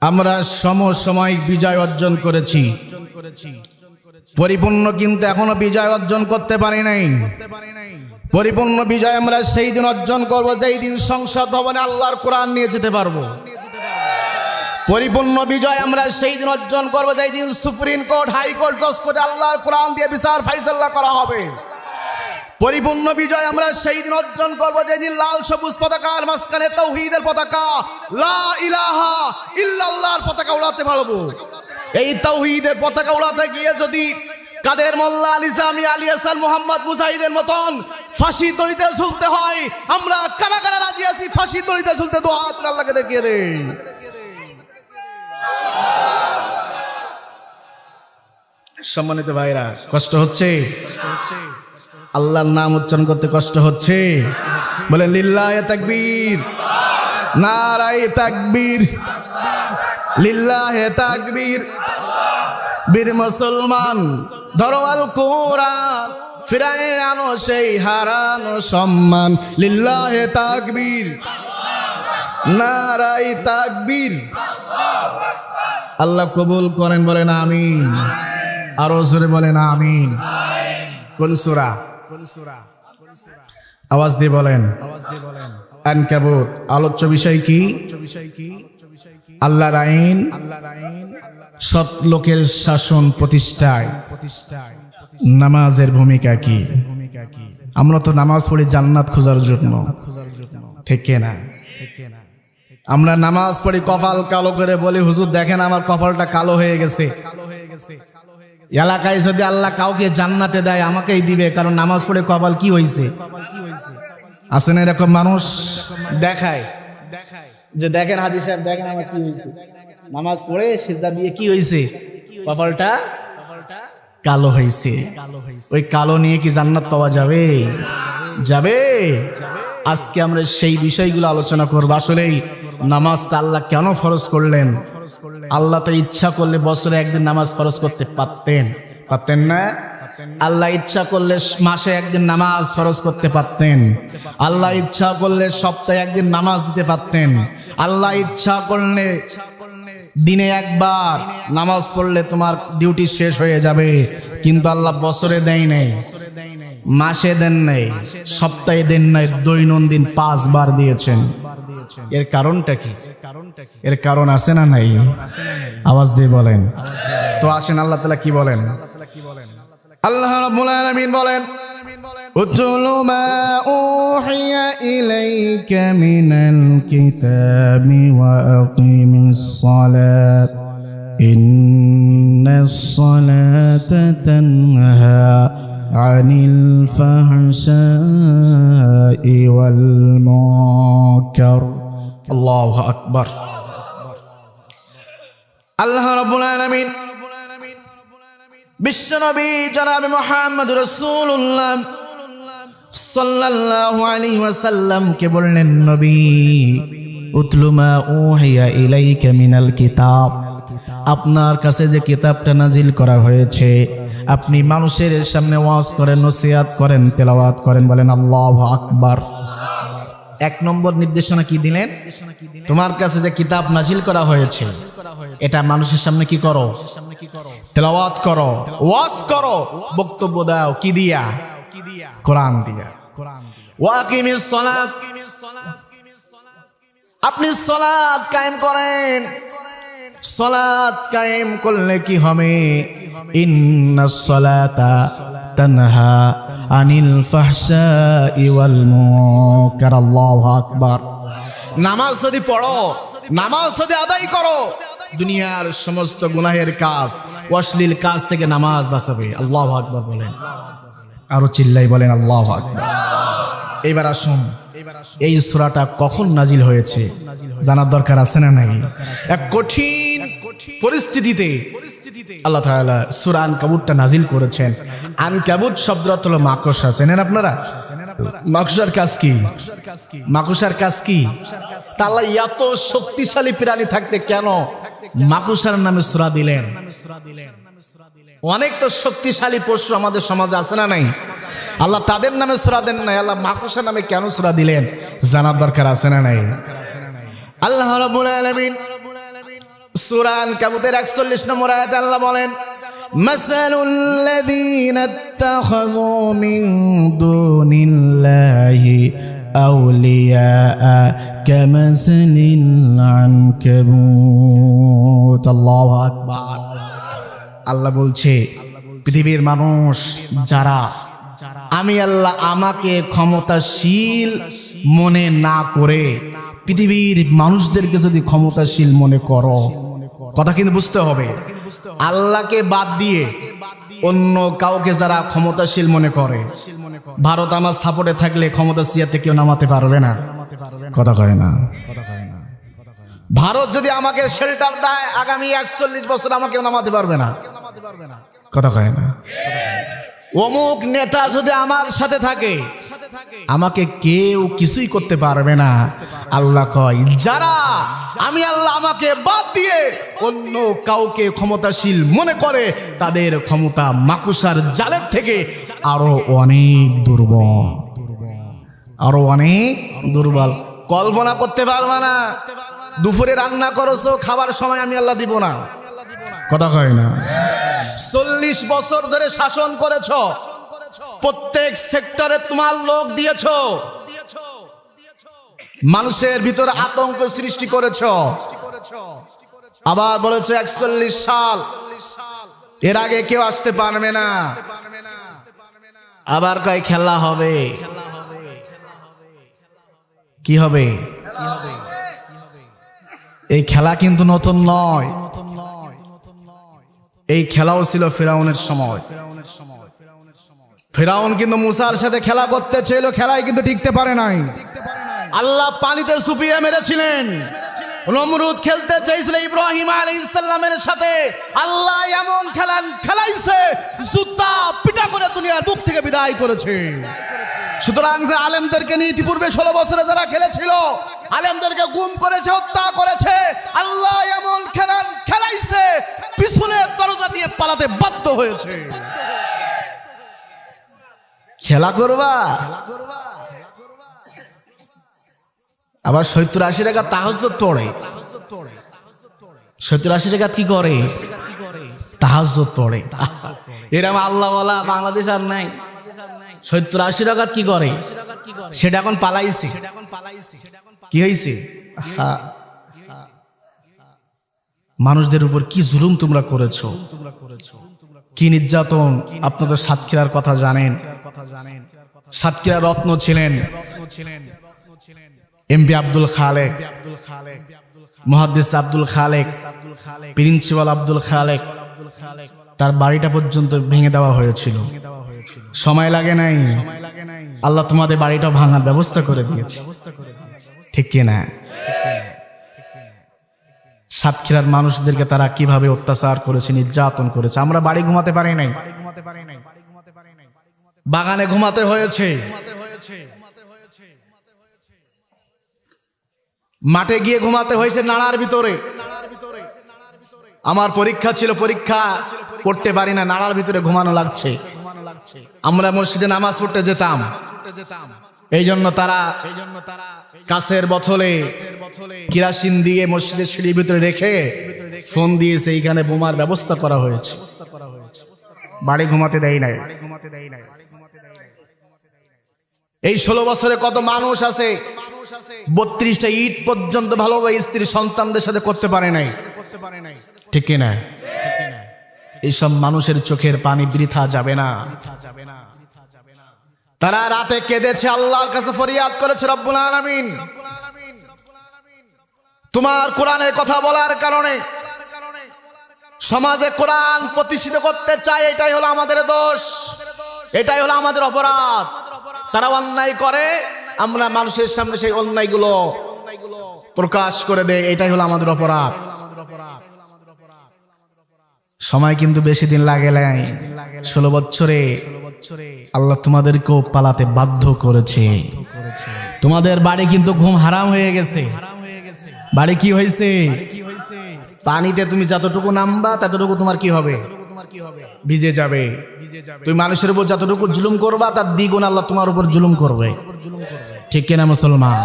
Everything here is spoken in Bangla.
আমরা সমসাময়িক বিজয় অর্জন করেছি, পরিপূর্ণ কিন্তু এখনো বিজয় অর্জন করতে পারি নাই। পরিপূর্ণ বিজয় আমরা সেই দিন অর্জন করব যেই দিন সংসদ ভবনে আল্লাহর কোরআন নিয়ে যেতে পারবো। পরিপূর্ণ বিজয় আমরা সেই দিন অর্জন করব যেই দিন সুপ্রিম কোর্ট, হাইকোর্ট, জজ কোর্টে আল্লাহর কোরআন দিয়ে বিচার ফাইসালা করা হবে। পরিপূর্ণ বিজয় আমরা সেই দিন অর্জন করব যেদিন লাল সবুজ পতাকার মাঝখানে তাওহীদের পতাকা, লা ইলাহা ইল্লাল্লাহর পতাকা উড়াতে পারবো। এই তাওহীদের পতাকা উড়াতে গিয়ে যদি কাদের মোল্লা, আলী সামি, আলী হাসান, মোহাম্মদ মুজাহিদের মতন ফাঁসি দড়িতে ঝুলতে হয়, আমরা কারা কারা রাজি আছি ফাঁসি দড়িতে ঝুলতে? দু হাত আল্লাহকে দেখিয়ে দেই। সম্মানিত ভাইরা, কষ্ট হচ্ছে? আল্লাহর নাম উচ্চারণ করতে কষ্ট হচ্ছে? বলেন লিল্লাহে তাকবীর, নারায়ে তাকবীর, লিল্লাহে তাকবীর। বীর মুসলমান ধরো আল কোরআন, ফিরায়ে আনো সেই হারানো সম্মান। লিল্লাহে তাকবীর, নারায়ে তাকবীর। আল্লাহ কবুল করেন, বলেন আমিন। আরো জোরে বলেন আমিন। কোন সূরা? আওয়াজ দিয়ে বলেন। আনকাবুত। আলোচ্য বিষয় কি? আল্লাহর আইন, সৎ লোকের শাসন প্রতিষ্ঠায় নামাজের ভূমিকা কি? আমরা তো নামাজ পড়ি জান্নাত খোঁজার জন্য, ঠিক না? আমরা নামাজ পড়ি কপাল কালো করে, বলি হুজুর দেখেন আমার কপালটা কালো হয়ে গেছে। এলাকায় যদি আল্লাহ কাউকে জান্নাতে দেয় আমাকেই দিবে, কারণ নামাজ পড়ে কপাল কি হয়েছে। আছে না এরকম মানুষ? দেখায় যে দেখেন হাজি সাহেব দেখেন আমার কি হয়েছে, নামাজ পড়ে সিজদা দিয়ে কি হয়েছে, কপালটা কালো হয়েছে। ওই কালো নিয়ে কি জান্নাত পাওয়া যাবে? যাবে। আজকে আমরা সেই বিষয়গুলো আলোচনা করব। আসলেই নামাজটা আল্লাহ কেন ফরজ করলেন? আল্লাহ তো ইচ্ছা করলে বছরে একদিন নামাজ ফরজ করতে পারতেন না? আল্লাহ ইচ্ছা করলে মাসে একদিন নামাজ ফরজ করতে পারতেন। আল্লাহ ইচ্ছা করলে সপ্তাহে একদিন নামাজ দিতে পারতেন। আল্লাহ ইচ্ছা করলে দিনে একবার নামাজ পড়লে তোমার ডিউটি শেষ হয়ে যাবে, কিন্তু আল্লাহ বছরে দেয় নাই, মাসে দেন নাই, সপ্তাহে দেন নাই, দৈনন্দিন 5 বার দিয়েছেন। এর কারণটা কি? এর কারণ আছে না নাই? আওয়াজ দিয়ে বলেন তো। আসেন আল্লাহ তাআলা কি বলেন? আল্লাহ রাব্বুল আলামিন বলেন, উতলু মা উহিয়া ইলাইকা মিনাল কিতাবি ওয়া আকিমিস সালাত ইন্নাস সালাতা তানহা আনিল ফাহশাই ওয়াল মুনকার। আল্লাহু আকবার। আল্লাহ রাব্বুল আলামিন বিশ্বনবী জনাব মুহাম্মদ রাসূলুল্লাহ সাল্লাল্লাহু আলাইহি ওয়াসাল্লাম কে বললেন, নবী উতলু মা উহিয়া ইলাইকা মিনাল কিতাব, আপনার কাছে যে কিতাবটা নাজিল করা হয়েছে আপনি মানুষের সামনে ওয়াজ করেন, নসিহত করেন, তেলাওয়াত করেন। বলেন আল্লাহু আকবার। 1 নম্বর নির্দেশনা কি দিলেন? তোমার কাছে যে কিতাব নাজিল করা হয়েছে এটা মানুষের সামনে কি করো? তেলাওয়াত করো, ওয়াজ করো, বক্তব্য দাও। কি দিয়া? কোরআন দিয়া। ওয়া আকিমিস সালাত, আপনি সালাত কায়েম করেন। সালাত কায়েম করলে কি হবে? ইন্নাস সালাতা তানহা আনিল ফাহশাই ওয়াল মুনকার। আল্লাহু আকবার। নামাজ যদি পড়ো, নামাজ যদি আদায় করো, দুনিয়ার সমস্ত গুনাহের কাজ, অশ্লীল কাজ থেকে নামাজ বাঁচাবে। আল্লাহু আকবার বলেন। আরো চিল্লাই বলেন আল্লাহু আকবার। এইবার আসুন, এই সূরাটা কখন নাজিল হয়েছে জানার দরকার আছে না নাই? এক কঠিন পরিস্থিতিতে আল্লাহ তাআলা সূরা আনকাবুতটা নাজিল করেছেন। আনকাবুত শব্দের অর্থ হলো মাকড়সা। চেনেন আপনারা? মাকড়সার কাজ কি? মাকড়সার কাজ কি? তাআলা এত শক্তিশালী প্রাণী থাকতে কেন মাকড়সার নামে সূরা দিলেন? অনেক তো শক্তিশালী পশু আমাদের সমাজে আছে না নাই? আল্লাহ তাদের নামে সূরা দেন নাই, আল্লাহ মাকড়সার নামে কেন সূরা দিলেন জানার দরকার আছে না নাই? আল্লাহ রাব্বুল আলামিন সূরা আনকাবুতের 41 নম্বর আয়াতে আল্লাহ বলেন, মাসালুল লাযীনা ইত্তাখাযু মিন দুনিল্লাহি আউলিয়া কামাসালিল আনকাবুত। আল্লাহু আকবার। আল্লাহ বলছে, পৃথিবীর মানুষ যারা আমি আল্লাহ আমাকে ক্ষমতাশীল মনে না করে পৃথিবীর মানুষদেরকে যদি ক্ষমতাশীল মনে করো, কথা কিন্তু বুঝতে হবে, আল্লাহকে বাদ দিয়ে অন্য কাউকে যারা ক্ষমতাশীল মনে করে, ভারত আমার সাপোর্টে থাকলে ক্ষমতা সিয়াতে কেউ নামাতে পারবে না, কথা কয় না। ভারত যদি আমাকে শেল্টার দেয়, আগামী 41 বছর আমাকে নামাতে পারবে না, কথা কয় না। অমুক নেতা যদি আমার সাথে থাকে, আমাকে কেউ কিছুই করতে পারবে না। আল্লাহ কয়, যারা আমি আল্লাহ আমাকে বাদ দিয়ে অন্য কাউকে ক্ষমতাশীল মনে করে, তাদের ক্ষমতা মাকুসার জালের থেকে আরো অনেক দুর্বল, আরো অনেক দুর্বল। কল্পনা করতে পারবে না, দুপুরে রান্না করেছো, খাবার সময় আমি আল্লাহ দিব না, কথা কয় না। 40 বছর ধরে শাসন করেছ, প্রত্যেক সেক্টরে তোমার লোক দিয়েছ, মানুষের ভিতরে আতঙ্ক সৃষ্টি করেছ, আবার বলেছ 41 সাল, এর আগে কেউ আসতে পারবে না, আবার কয় খেলা হবে। কি হবে? এই খেলা কিন্তু নতুন নয়, এই খেলাও ছিল ফিরাউনের সময়। ফিরাউন কিন্তু মুসার সাথে খেলা করতে ছিল, খেলায় কিন্তু টিকতে পারে নাই। আল্লাহ পানিতে চুপিয়ে মেরেছিলেন। নমরুদ খেলতে চাইছিল ইব্রাহিম আলাইহিস সালামের সাথে, আল্লাহ এমন খেলাইছে, জুতা পিটা করে দুনিয়ার বুক থেকে বিদায় করেছে। সুতরাং যে আলেমদেরকে নিয়ে ইতিপূর্বে 16 বছরে যারা খেলেছিল, আলেমদেরকে গুম করেছে, হত্যা করেছে, আল্লাহ এমন খেলাইছে, পিছনের দরজা দিয়ে পালাতে বাধ্য হয়েছে। খেলা করবা, আবার 70-80 টাকা তাহাজ্জুদ পড়ে, 70-80 টাকা কি করে? তাহাজ্জুদ পড়ে। এরকম আল্লাহওয়ালা বাংলাদেশ আর নাই। 70-80 টাকা কি করে? সেটা এখন পালাইছে। কি হয়েছে? মানুষদের উপর কি জুলুম তোমরা করেছো, কি নির্যাতন। আপনাদের সাতক্ষীরার কথা জানেন, সাতক্ষীরা রত্ন ছিলেন এমপি আব্দুল খালেক, মুহাদ্দিস আব্দুল খালেক, প্রিন্সিপাল আব্দুল খালেক, তার বাড়িটা পর্যন্ত ভেঙে দেওয়া হয়েছিল। সময় লাগে নাই, আল্লাহ তোমাদের বাড়িটা ভাঙার ব্যবস্থা করে দিয়েছে, ঠিক কিনা? সাতক্ষীরার মানুষদেরকে তারা কিভাবে অত্যাচার করেছে, নির্যাতন করেছে। আমরা বাড়ি ঘুমাতে পারি নাই, বাগানে ঘুমাতে হয়েছে, মাঠে গিয়ে ঘুমাতে হয়েছে, নাড়ার ভিতরে। আমার পরীক্ষা ছিল, পরীক্ষা পড়তে পারি না, নাড়ার ভিতরে ঘুমানো লাগছে। আমরা মসজিদে নামাজ পড়তে যেতাম, এই জন্য তারা কাছের বোতলে কেরোসিন দিয়ে মসজিদের সিঁড়ির ভিতরে রেখে ফোন দিয়েছে, এইখানে বোমার ব্যবস্থা করা হয়েছে। বাড়ি ঘুমাতে দেয় নাই। এই 16 বছরে কত মানুষ আছে 32টা ইট পর্যন্ত ভালোভাবে স্ত্রী সন্তানদের সাথে করতে পারে নাই, ঠিক কিনা? এইসব মানুষের চোখের পানি বৃথা যাবে না। তারা রাতে কেঁদেছে, আল্লাহর কাছে ফরিয়াদ করেছে, রব্বুল আলামিন তোমার কোরআনের কথা বলার কারণে সমাজে কোরআন প্রতিষ্ঠিত করতে চায়, এটাই হলো আমাদের দোষ, এটাই হলো আমাদের অপরাধ। তারা অন্যায় করে, আমরা মানুষের সামনে সেই অন্যায়গুলো প্রকাশ করে দেয়, এটাই হলো আমাদের অপরাধ। সময় কিন্তু বেশি দিন লাগে নাই, 16 বছরে আল্লাহ তোমাদেরকেও পালাতে বাধ্য করেছে। তোমাদের বাড়ি কিন্তু ঘুম হারাম হয়ে গেছে। বাড়ি কি হয়েছে? পানিতে তুমি যতটুকু নামবা ততটুকু তোমার কি হবে? ভিজে যাবে। তুমি মানুষের উপর যতটুকু জুলুম করবা তার দ্বিগুণ আল্লাহ তোমার উপর জুলুম করবে, ঠিক কিনা মুসলমান?